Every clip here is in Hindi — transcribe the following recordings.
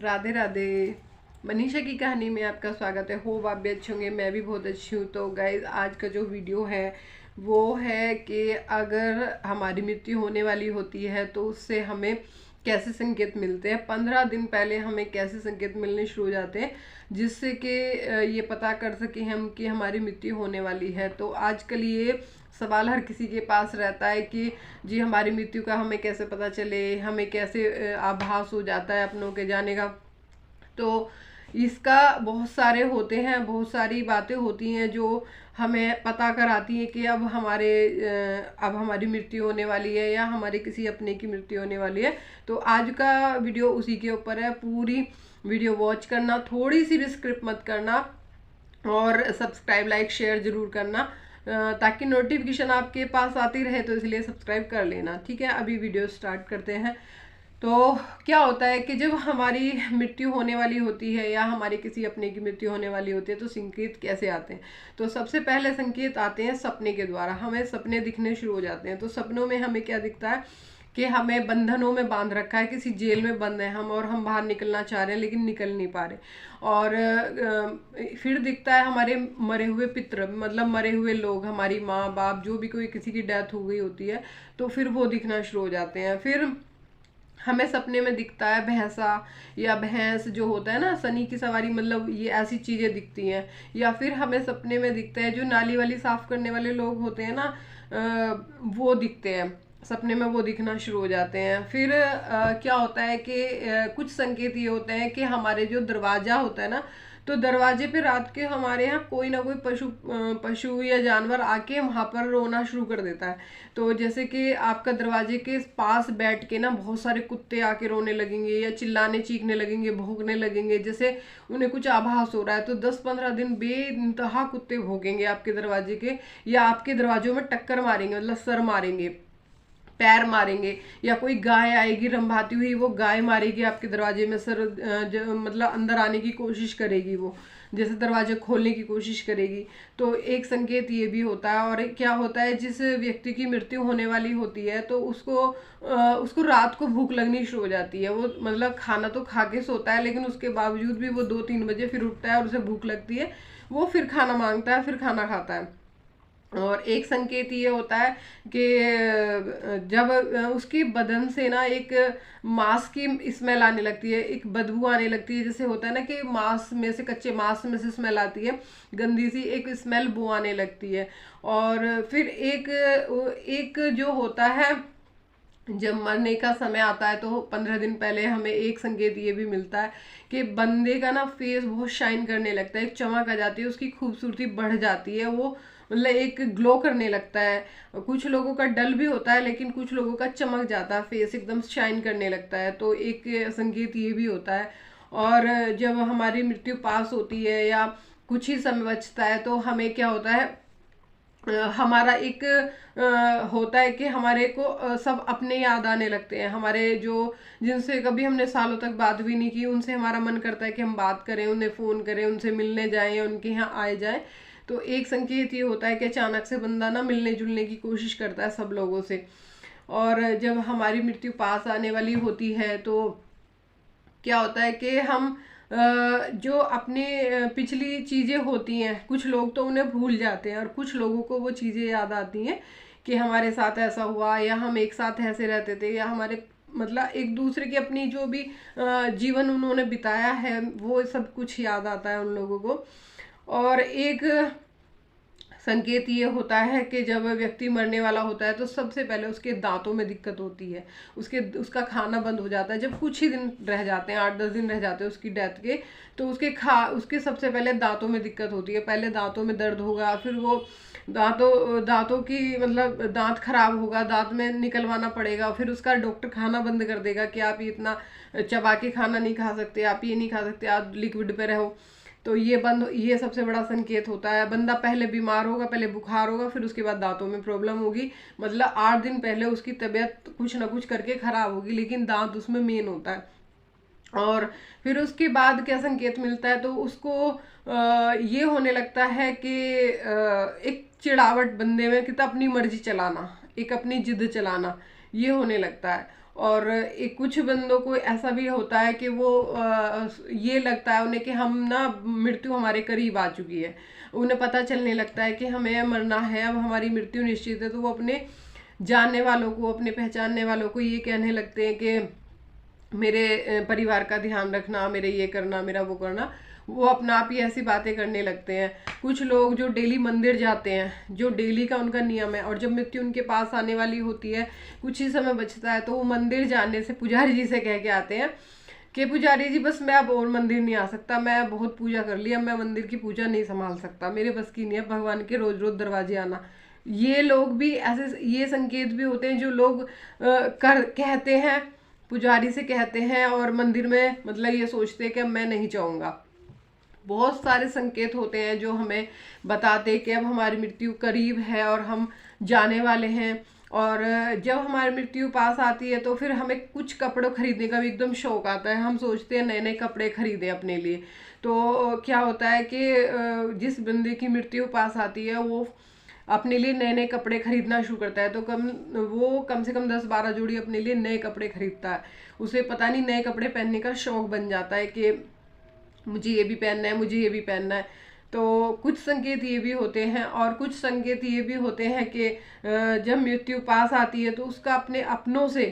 राधे राधे। मनीषा की कहानी में आपका स्वागत है। होप आप भी अच्छे होंगे, मैं भी बहुत अच्छी हूँ। तो गाइज, आज का जो वीडियो है वो है कि अगर हमारी मृत्यु होने वाली होती है तो उससे हमें कैसे संकेत मिलते हैं। 15 दिन पहले हमें कैसे संकेत मिलने शुरू हो जाते हैं जिससे कि ये पता कर सके हम कि हमारी मृत्यु होने वाली है। तो आजकल ये सवाल हर किसी के पास रहता है कि जी हमारी मृत्यु का हमें कैसे पता चले, हमें कैसे आभास हो जाता है अपनों के जाने का। तो इसका बहुत सारे होते हैं, बहुत सारी बातें होती हैं जो हमें पता कराती हैं कि अब हमारी मृत्यु होने वाली है या हमारे किसी अपने की मृत्यु होने वाली है। तो आज का वीडियो उसी के ऊपर है। पूरी वीडियो वॉच करना, थोड़ी सी भी स्क्रिप्ट मत करना और सब्सक्राइब लाइक शेयर जरूर करना ताकि नोटिफिकेशन आपके पास आती रहे। तो इसलिए सब्सक्राइब कर लेना, ठीक है। अभी वीडियो स्टार्ट करते हैं। तो क्या होता है कि जब हमारी मृत्यु होने वाली होती है या हमारे किसी अपने की मृत्यु होने वाली होती है तो संकेत कैसे आते हैं। तो सबसे पहले संकेत आते हैं सपने के द्वारा। हमें सपने दिखने शुरू हो जाते हैं। तो सपनों में हमें क्या दिखता है कि हमें बंधनों में बांध रखा है, किसी जेल में बंद है हम और हम बाहर निकलना चाह रहे हैं लेकिन निकल नहीं पा रहे। और फिर दिखता है हमारे मरे हुए पितृ, मतलब मरे हुए लोग, हमारी माँ बाप, जो भी कोई किसी की डेथ हो गई होती है तो फिर वो दिखना शुरू हो जाते हैं। फिर हमें सपने में दिखता है भैंसा या भैंस जो होता है ना, शनि की सवारी, मतलब ये ऐसी चीजें दिखती हैं। या फिर हमें सपने में दिखता है जो नाली वाली साफ करने वाले लोग होते हैं ना, वो दिखते हैं सपने में, वो दिखना शुरू हो जाते हैं। फिर क्या होता है कि कुछ संकेत ये होते हैं कि हमारे जो दरवाजा होता है ना, तो दरवाजे पे रात के हमारे यहाँ कोई ना कोई पशु या जानवर आके वहां पर रोना शुरू कर देता है। तो जैसे कि आपका दरवाजे के पास बैठ के ना बहुत सारे कुत्ते आके रोने लगेंगे या चिल्लाने चीखने लगेंगे, भौंकने लगेंगे, जैसे उन्हें कुछ आभास हो रहा है। तो 10-15 दिन बेइंतहा कुत्ते भौंकेंगे आपके दरवाजे के, या आपके दरवाजों में टक्कर मारेंगे, मतलब सर मारेंगे, पैर मारेंगे, या कोई गाय आएगी रंभाती हुई, वो गाय मारेगी आपके दरवाजे में, सर मतलब अंदर आने की कोशिश करेगी, वो जैसे दरवाजा खोलने की कोशिश करेगी। तो एक संकेत ये भी होता है। और क्या होता है, जिस व्यक्ति की मृत्यु होने वाली होती है तो उसको रात को भूख लगनी शुरू हो जाती है। वो मतलब खाना तो खा के सोता है लेकिन उसके बावजूद भी वो 2-3 बजे फिर उठता है और उसे भूख लगती है, वो फिर खाना मांगता है, फिर खाना खाता है। और एक संकेत ये होता है कि जब उसकी बदन से ना एक मांस की स्मेल आने लगती है, एक बदबू आने लगती है। जैसे होता है ना कि मांस में से, कच्चे मांस में से स्मेल आती है, गंदी सी एक स्मेल बू आने लगती है। और फिर एक जो होता है, जब मरने का समय आता है तो 15 दिन पहले हमें एक संकेत ये भी मिलता है कि बंदे का ना फेस बहुत शाइन करने लगता है, एक चमक आ जाती है, उसकी खूबसूरती बढ़ जाती है, वो मतलब एक ग्लो करने लगता है। कुछ लोगों का डल भी होता है लेकिन कुछ लोगों का चमक जाता है, फेस एकदम शाइन करने लगता है। तो एक संकेत ये भी होता है। और जब हमारी मृत्यु पास होती है या कुछ ही समय बचता है तो हमें क्या होता है, हमारा एक होता है कि हमारे को सब अपने याद आने लगते हैं। हमारे जो जिनसे कभी हमने सालों तक बात भी नहीं की, उनसे हमारा मन करता है कि हम बात करें, उन्हें फ़ोन करें, उनसे मिलने जाएं या उनके यहाँ आए जाएं। तो एक संकेत ये होता है कि अचानक से बंदा ना मिलने जुलने की कोशिश करता है सब लोगों से। और जब हमारी मृत्यु पास आने वाली होती है तो क्या होता है कि हम जो अपनी पिछली चीज़ें होती हैं, कुछ लोग तो उन्हें भूल जाते हैं और कुछ लोगों को वो चीज़ें याद आती हैं कि हमारे साथ ऐसा हुआ, या हम एक साथ ऐसे रहते थे, या हमारे मतलब एक दूसरे की अपनी जो भी जीवन उन्होंने बिताया है वो सब कुछ याद आता है उन लोगों को। और एक संकेत ये होता है कि जब व्यक्ति मरने वाला होता है तो सबसे पहले उसके दांतों में दिक्कत होती है, उसका खाना बंद हो जाता है। जब कुछ ही दिन रह जाते हैं, 8-10 दिन रह जाते हैं उसकी डेथ के, तो उसके सबसे पहले दांतों में दिक्कत होती है। पहले दांतों में दर्द होगा, फिर वो दांतों की मतलब दांत खराब होगा, दांत में निकलवाना पड़ेगा, फिर उसका डॉक्टर खाना बंद कर देगा कि आप ये इतना चबा के खाना नहीं खा सकते, आप ये नहीं खा सकते, आप लिक्विड पे रहो। तो ये सबसे बड़ा संकेत होता है। बंदा पहले बीमार होगा, पहले बुखार होगा, फिर उसके बाद दांतों में प्रॉब्लम होगी। मतलब 8 दिन पहले उसकी तबीयत कुछ ना कुछ करके खराब होगी लेकिन दांत उसमें मेन होता है। और फिर उसके बाद क्या संकेत मिलता है, तो उसको ये होने लगता है कि एक चिड़ावट बंदे में, कि अपनी मर्जी चलाना, एक अपनी जिद चलाना, ये होने लगता है। और एक कुछ बंदों को ऐसा भी होता है कि वो ये लगता है उन्हें कि हम ना मृत्यु हमारे करीब आ चुकी है, उन्हें पता चलने लगता है कि हमें मरना है, अब हमारी मृत्यु निश्चित है। तो वो अपने जानने वालों को, अपने पहचानने वालों को ये कहने लगते हैं कि मेरे परिवार का ध्यान रखना, मेरे ये करना, मेरा वो करना। वो अपना आप ही ऐसी बातें करने लगते हैं। कुछ लोग जो डेली मंदिर जाते हैं, जो डेली का उनका नियम है, और जब मृत्यु उनके पास आने वाली होती है, कुछ ही समय बचता है, तो वो मंदिर जाने से पुजारी जी से कह के आते हैं कि पुजारी जी बस मैं अब और मंदिर नहीं आ सकता, मैं बहुत पूजा कर ली, अब मैं मंदिर की पूजा नहीं संभाल सकता, मेरे बस की नहीं है भगवान के रोज रोज दरवाजे आना। ये लोग भी ऐसे, ये संकेत भी होते हैं जो लोग कहते हैं, पुजारी से कहते हैं और मंदिर में मतलब ये सोचते हैं कि अब मैं नहीं जाऊंगा। बहुत सारे संकेत होते हैं जो हमें बताते हैं कि अब हमारी मृत्यु करीब है और हम जाने वाले हैं। और जब हमारी मृत्यु पास आती है तो फिर हमें कुछ कपड़े खरीदने का भी एकदम शौक आता है, हम सोचते हैं नए नए कपड़े खरीदें अपने लिए। तो क्या होता है कि जिस बंदे की मृत्यु पास आती है वो अपने लिए नए नए कपड़े खरीदना शुरू करता है। तो वो कम से कम 10-12 जोड़ी अपने लिए नए कपड़े खरीदता है। उसे पता नहीं नए कपड़े पहनने का शौक बन जाता है कि मुझे ये भी पहनना है, मुझे ये भी पहनना है। तो कुछ संकेत ये भी होते हैं, और कुछ संकेत ये भी होते हैं कि जब मृत्यु पास आती है तो उसका अपने अपनों से,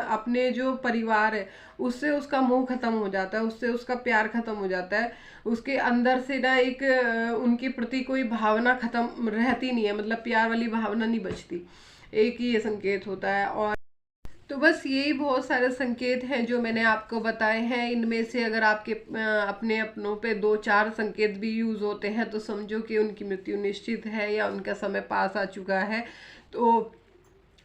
अपने जो परिवार है उससे उसका मोह खत्म हो जाता है, उससे उसका प्यार खत्म हो जाता है, उसके अंदर से ना एक उनके प्रति कोई भावना खत्म रहती नहीं है, मतलब प्यार वाली भावना नहीं बचती। एक ही ये संकेत होता है। और तो बस यही बहुत सारे संकेत हैं जो मैंने आपको बताए हैं। इनमें से अगर आपके अपने अपनों पे 2-4 संकेत भी यूज होते हैं तो समझो कि उनकी मृत्यु निश्चित है या उनका समय पास आ चुका है। तो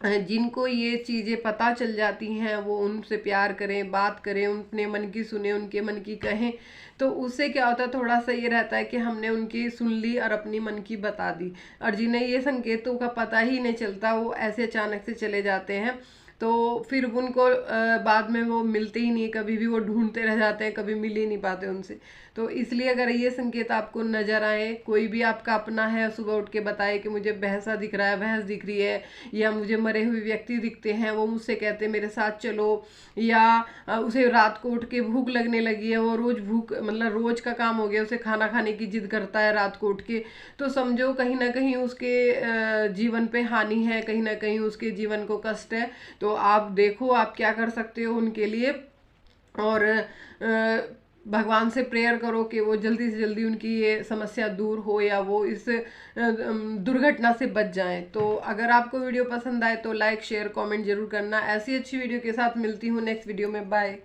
जिनको ये चीज़ें पता चल जाती हैं वो उनसे प्यार करें, बात करें, अपने मन की सुने, उनके मन की कहें। तो उससे क्या होता है, थोड़ा सा ये रहता है कि हमने उनकी सुन ली और अपनी मन की बता दी। और जिन्हें ये संकेतों का पता ही नहीं चलता, वो ऐसे अचानक से चले जाते हैं, तो फिर उनको बाद में वो मिलते ही नहीं, कभी भी वो ढूंढते रह जाते हैं, कभी मिल ही नहीं पाते उनसे। तो इसलिए अगर ये संकेत आपको नजर आए, कोई भी आपका अपना है, सुबह उठ के बताए कि मुझे भैंसा दिख रहा है, भैंस दिख रही है, या मुझे मरे हुए व्यक्ति दिखते हैं, वो मुझसे कहते हैं मेरे साथ चलो, या उसे रात को उठ के भूख लगने लगी है, वो रोज भूख मतलब रोज का काम हो गया, उसे खाना खाने की जिद करता है रात को उठ के, तो समझो कहीं ना कहीं उसके जीवन पे हानि है, कहीं ना कहीं उसके जीवन को कष्ट है। तो आप देखो आप क्या कर सकते हो उनके लिए, और भगवान से प्रेयर करो कि वो जल्दी से जल्दी उनकी ये समस्या दूर हो, या वो इस दुर्घटना से बच जाएं। तो अगर आपको वीडियो पसंद आए तो लाइक शेयर कमेंट जरूर करना। ऐसी अच्छी वीडियो के साथ मिलती हूँ नेक्स्ट वीडियो में। बाय।